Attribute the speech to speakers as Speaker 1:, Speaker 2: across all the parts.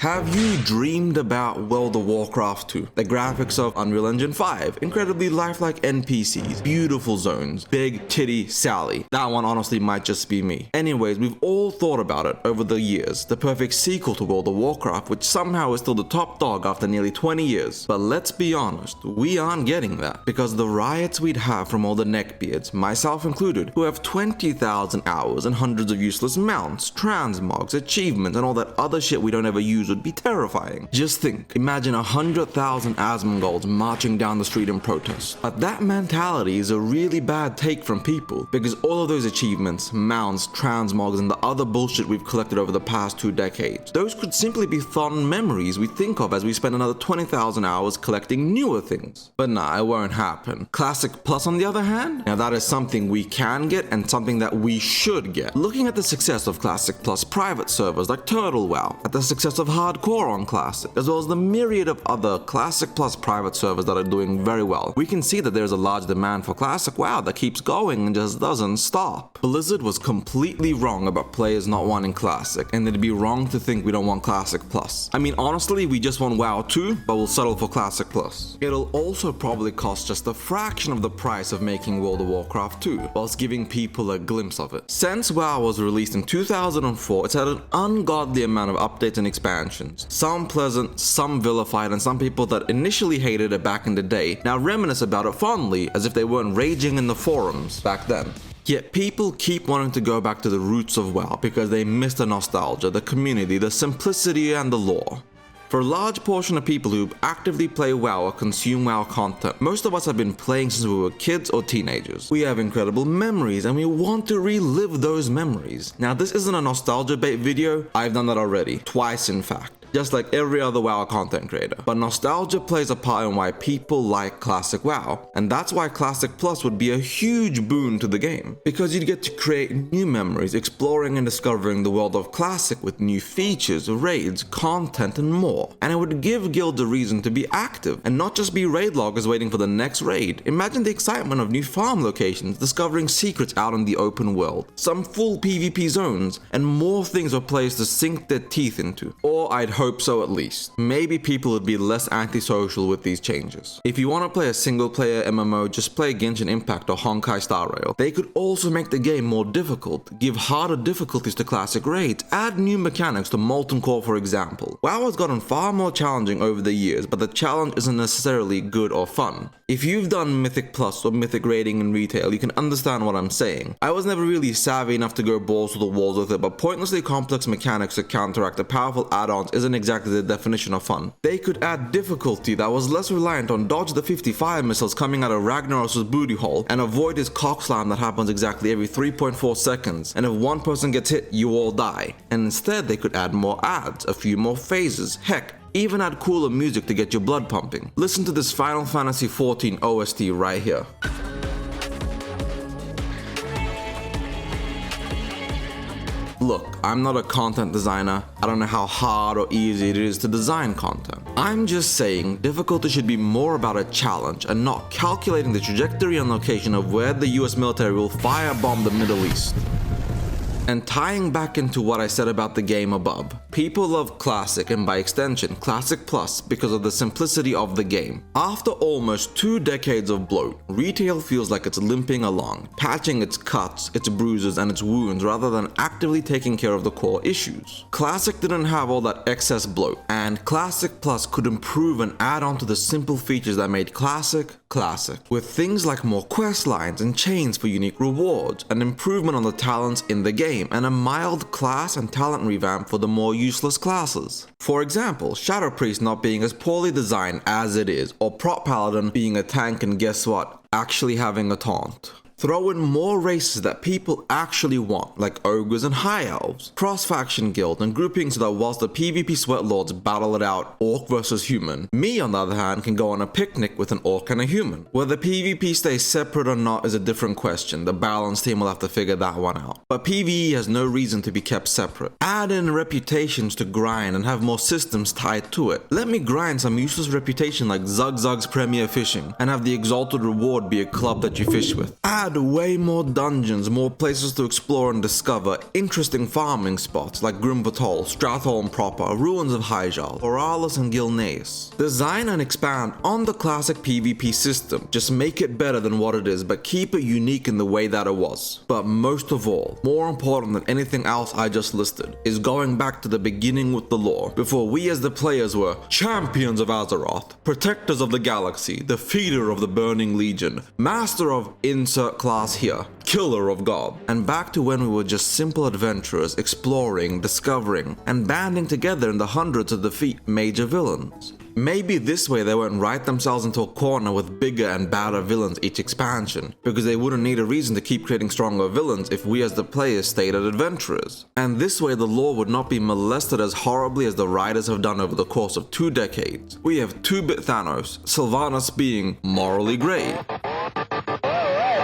Speaker 1: Have you dreamed about World of Warcraft 2? The graphics of Unreal Engine 5, incredibly lifelike NPCs, beautiful zones, big titty Sally. That one honestly might just be me. Anyways, we've all thought about it over the years, the perfect sequel to World of Warcraft, which somehow is still the top dog after nearly 20 years. But let's be honest, we aren't getting that, because the riots we'd have from all the neckbeards, myself included, who have 20,000 hours and hundreds of useless mounts, transmogs, achievements, and all that other shit we don't ever use would be terrifying. Just think, imagine 100,000 Asmongols marching down the street in protest. But that mentality is a really bad take from people, because all of those achievements, mounts, transmogs, and the other bullshit we've collected over the past 2 decades, those could simply be fond memories we think of as we spend another 20,000 hours collecting newer things. But nah, it won't happen. Classic Plus, on the other hand, now that is something we can get and something that we should get. Looking at the success of Classic Plus private servers like Turtle WoW, at the success of Hardcore on Classic, as well as the myriad of other Classic Plus private servers that are doing very well, we can see that there's a large demand for Classic WoW that keeps going and just doesn't stop. Blizzard was completely wrong about players not wanting Classic, and it'd be wrong to think we don't want Classic Plus. I mean, honestly, we just want WoW 2, but we'll settle for Classic Plus. It'll also probably cost just a fraction of the price of making World of Warcraft 2, whilst giving people a glimpse of it. Since WoW was released in 2004, it's had an ungodly amount of updates and expansions. Some pleasant, some vilified, and some people that initially hated it back in the day now reminisce about it fondly as if they weren't raging in the forums back then. Yet people keep wanting to go back to the roots of WoW because they miss the nostalgia, the community, the simplicity, and the lore. For a large portion of people who actively play WoW or consume WoW content, most of us have been playing since we were kids or teenagers. We have incredible memories and we want to relive those memories. Now, this isn't a nostalgia bait video. I've done that already, twice in fact, just like every other WoW content creator. But nostalgia plays a part in why people like Classic WoW, and that's why Classic Plus would be a huge boon to the game, because you'd get to create new memories, exploring and discovering the world of Classic with new features, raids, content, and more. And it would give guilds a reason to be active, and not just be raid loggers waiting for the next raid. Imagine the excitement of new farm locations, discovering secrets out in the open world, some full PvP zones, and more things for players to sink their teeth into. Or I'd hope so at least. Maybe people would be less antisocial with these changes. If you want to play a single player MMO, just play Genshin Impact or Honkai Star Rail. They could also make the game more difficult, give harder difficulties to classic raids, add new mechanics to Molten Core for example. WoW has gotten far more challenging over the years, but the challenge isn't necessarily good or fun. If you've done Mythic Plus or Mythic raiding in retail, you can understand what I'm saying. I was never really savvy enough to go balls to the walls with it, but pointlessly complex mechanics to counteract the powerful add-ons isn't exactly the definition of fun. They could add difficulty that was less reliant on dodge the 55 missiles coming out of Ragnaros' booty hole and avoid his cock slam that happens exactly every 3.4 seconds, and if one person gets hit, you all die. And instead they could add more adds, a few more phases, heck, even add cooler music to get your blood pumping. Listen to this Final Fantasy XIV OST right here. Look, I'm not a content designer. I don't know how hard or easy it is to design content. I'm just saying difficulty should be more about a challenge and not calculating the trajectory and location of where the US military will firebomb the Middle East. And tying back into what I said about the game above, people love Classic and by extension Classic Plus because of the simplicity of the game. After almost 2 decades of bloat, retail feels like it's limping along, patching its cuts, its bruises, and its wounds rather than actively taking care of the core issues. Classic didn't have all that excess bloat, and Classic Plus could improve and add on to the simple features that made Classic, Classic, with things like more quest lines and chains for unique rewards, an improvement on the talents in the game, and a mild class and talent revamp for the more useless classes. For example, Shadow Priest not being as poorly designed as it is, or Prot Paladin being a tank and guess what? Actually having a taunt. Throw in more races that people actually want, like ogres and high elves, cross-faction guild, and grouping so that whilst the PvP sweatlords battle it out, orc versus human, me on the other hand can go on a picnic with an orc and a human. Whether PvP stays separate or not is a different question, the balance team will have to figure that one out. But PvE has no reason to be kept separate. Add in reputations to grind and have more systems tied to it. Let me grind some useless reputation like Zug Zug's Premier Fishing, and have the exalted reward be a club that you fish with. Add Add way more dungeons, more places to explore and discover, interesting farming spots like Grimvatol, Stratholm proper, Ruins of Hyjal, Borealis and Gilneas. Design and expand on the classic PvP system, just make it better than what it is but keep it unique in the way that it was. But most of all, more important than anything else I just listed, is going back to the beginning with the lore, before we as the players were champions of Azeroth, protectors of the galaxy, defeater of the Burning Legion, master of insert class here, killer of God, and back to when we were just simple adventurers exploring, discovering, and banding together in the hundreds to defeat major villains. Maybe this way they won't write themselves into a corner with bigger and badder villains each expansion, because they wouldn't need a reason to keep creating stronger villains if we as the players stayed as adventurers. And this way the lore would not be molested as horribly as the writers have done over the course of 2 decades. We have 2-bit Thanos, Sylvanas being morally grey,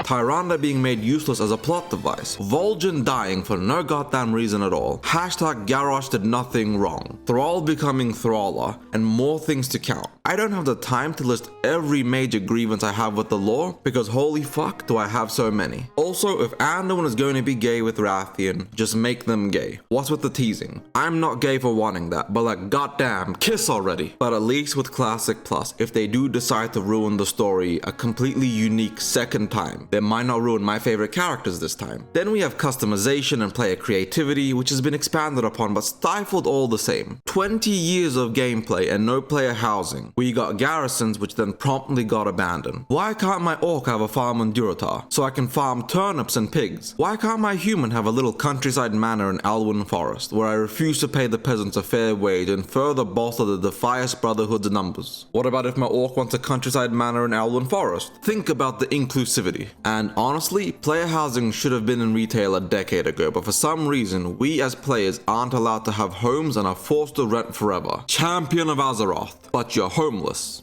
Speaker 1: Tyrande being made useless as a plot device, Vol'jin dying for no goddamn reason at all, hashtag Garrosh did nothing wrong, Thrall becoming Thrawler, and more things to count. I don't have the time to list every major grievance I have with the lore, because holy fuck do I have so many. Also, if Anduin is going to be gay with Rathian, just make them gay. What's with the teasing? I'm not gay for wanting that, but like goddamn, kiss already. But at least with Classic Plus, if they do decide to ruin the story a completely unique second time, they might not ruin my favorite characters this time. Then we have customization and player creativity, which has been expanded upon but stifled all the same. 20 years of gameplay and no player housing. We got garrisons which then promptly got abandoned. Why can't my orc have a farm in Durotar so I can farm turnips and pigs? Why can't my human have a little countryside manor in Alwyn Forest where I refuse to pay the peasants a fair wage and further bolster the Defias Brotherhood's numbers? What about if my orc wants a countryside manor in Alwyn Forest? Think about the inclusivity. And honestly, player housing should have been in retail a decade ago, but for some reason, we as players aren't allowed to have homes and are forced to rent forever. Champion of Azeroth, but you're homeless.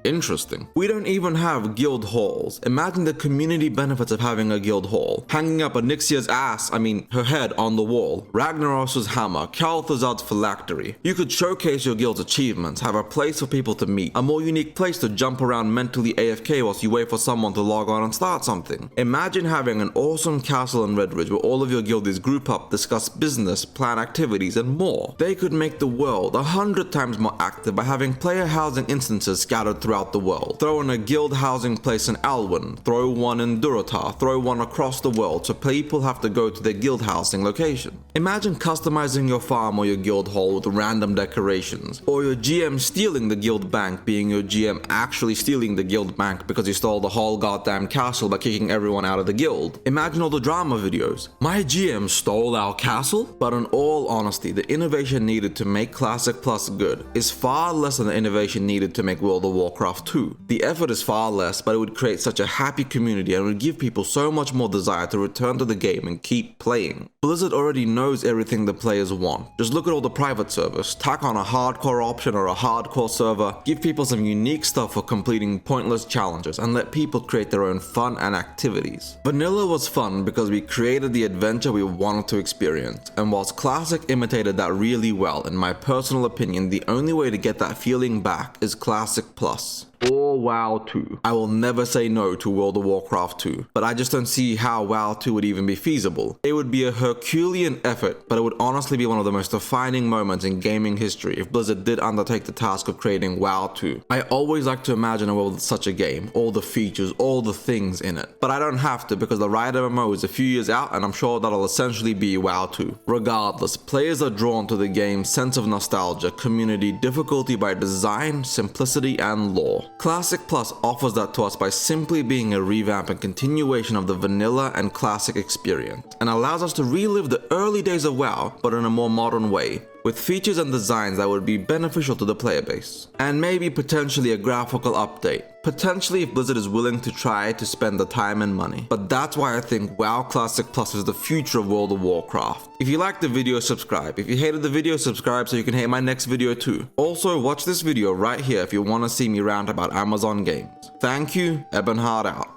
Speaker 1: Interesting. We don't even have guild halls. Imagine the community benefits of having a guild hall. Hanging up Onyxia's her head on the wall, Ragnaros's hammer, Kalthazard's phylactery. You could showcase your guild's achievements, have a place for people to meet, a more unique place to jump around mentally AFK whilst you wait for someone to log on and start something. Imagine having an awesome castle in Redridge where all of your guildies group up, discuss business, plan activities, and more. They could make the world 100 times more active by having player housing instances scattered throughout the world. Throw in a guild housing place in Alwyn, throw one in Durotar, throw one across the world so people have to go to their guild housing location. Imagine customizing your farm or your guild hall with random decorations, or your GM stealing the guild bank being your GM actually stealing the guild bank because he stole the whole goddamn castle by kicking everyone out of the guild. Imagine all the drama videos. My GM stole our castle? But in all honesty, the innovation needed to make Classic Plus good is far less than the innovation needed to make World of Warcraft 2. The effort is far less, but it would create such a happy community and would give people so much more desire to return to the game and keep playing. Blizzard already knows everything the players want. Just look at all the private servers. Tack on a hardcore option or a hardcore server, give people some unique stuff for completing pointless challenges, and let people create their own fun and activities. Vanilla was fun because we created the adventure we wanted to experience, and whilst Classic imitated that really well, in my personal opinion, the only way to get that feeling back is Classic Plus. Or WoW 2. I will never say no to World of Warcraft 2, but I just don't see how WoW 2 would even be feasible. It would be a Herculean effort, but it would honestly be one of the most defining moments in gaming history if Blizzard did undertake the task of creating WoW 2. I always like to imagine a world with such a game, all the features, all the things in it. But I don't have to because the Riot MMO is a few years out and I'm sure that'll essentially be WoW 2. Regardless, players are drawn to the game's sense of nostalgia, community, difficulty by design, simplicity, and lore. Classic Plus offers that to us by simply being a revamp and continuation of the vanilla and classic experience, and allows us to relive the early days of WoW, but in a more modern way, with features and designs that would be beneficial to the player base. And maybe potentially a graphical update. Potentially if Blizzard is willing to try to spend the time and money. But that's why I think WoW Classic Plus is the future of World of Warcraft. If you liked the video, subscribe. If you hated the video, subscribe so you can hate my next video too. Also, watch this video right here if you want to see me rant about Amazon games. Thank you, Ebonhard out.